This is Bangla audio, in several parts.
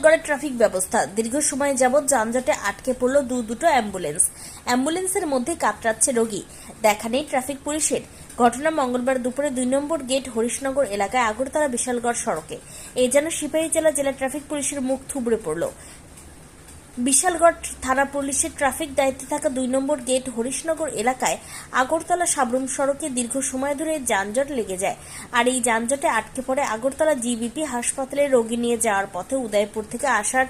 বিশালগড়ের ট্রাফিক ব্যবস্থা দীর্ঘ সময় যাবৎ যানজটে আটকে পড়ল দুটো অ্যাম্বুলেন্সের মধ্যে কাতরাচ্ছে রোগী। দেখা নেই ট্রাফিক পুলিশের। ঘটনা মঙ্গলবার দুপুরে 2 নম্বর গেট হরিশনগর এলাকায় আগরতলা বিশালগড় সড়কে। এই যেন সিপাহীজলা জেলা ট্রাফিক পুলিশের মুখ থুবড়ে পড়ল। বিশালগড় থানা পুলিশের ট্রাফিক দায়িত্বে থাকা 2 নম্বর গেট হরিশনগর এলাকায় আগরতলা সাবরুম সড়কে দীর্ঘ সময় ধরে যানজট লেগে যায়। আর এই যানজটে আটকে পড়ে আগরতলা জিবিপি হাসপাতালে রোগী নিয়ে যাওয়ার পথে উদয়পুর থেকে আসার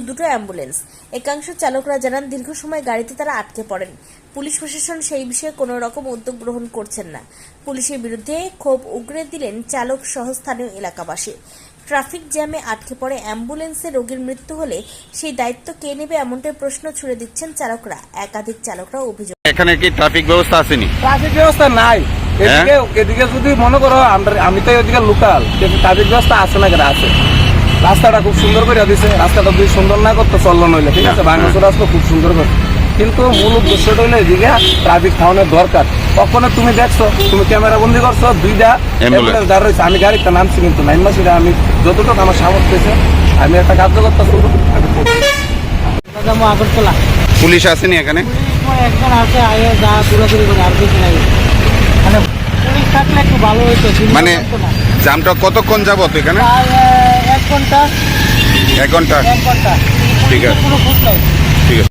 দুটো অ্যাম্বুলেন্স। একাংশ চালকরা জানান দীর্ঘ সময় গাড়িতে তারা আটকে পড়েন। পুলিশ প্রশাসন সেই বিষয়ে কোনো রকম উদ্যোগ গ্রহণ করছেন না। পুলিশের বিরুদ্ধে ক্ষোভ উগরে দিলেন চালক সহ স্থানীয় এলাকাবাসী। ট্রাফিক জ্যামে আটকে পড়ে অ্যাম্বুলেন্সে রোগীর মৃত্যু হলে সেই দায়িত্ব কে নেবে এমনটাই প্রশ্ন ছুড়ে দিচ্ছেন চালকরা। একাধিক চালকরা অভিযোগ, এখানে কি ট্রাফিক ব্যবস্থা আসেনি? ট্রাফিক ব্যবস্থা নাই। এদিকে যদি মনে করো আমি তো এদিকে লোকাল, কিন্তু ট্রাফিক ব্যবস্থা আছে না, কেন আছে? রাস্তাটা খুব সুন্দর করে দিছে। রাস্তাটা যদি সুন্দর না করতো চললো নইলে, ঠিক আছে, বাংলাদেশ রাস্তা খুব সুন্দর করে, কিন্তু মূল উদ্দেশ্যটা হলো এদিকে ট্রাফিক খাওয়ানোর দরকার। কখনো তুমি দেখছো, তুমি ক্যামেরা বন্দি করছো 2টা অ্যাম্বুলেন্স দাঁড় রয়েছে, আমি গাড়িটা নামছি, কিন্তু নাইমা সেটা আমি যতটুকু আমার সামর্থ্য হয়েছে আমি একটা কার্যকর্তা শুরু আগরতলা। পুলিশ আসেনি এখানে? একজন আছে, আগে যা দূরাদূরি করে, আর কিছু নাই। মানে পুলিশ থাকলে একটু ভালো হইতো। মানে জ্যামটা কতক্ষণ যাবত এখানে? 1 ঘন্টা। এক ঘন্টা। ঠিক আছে, ঠিক আছে।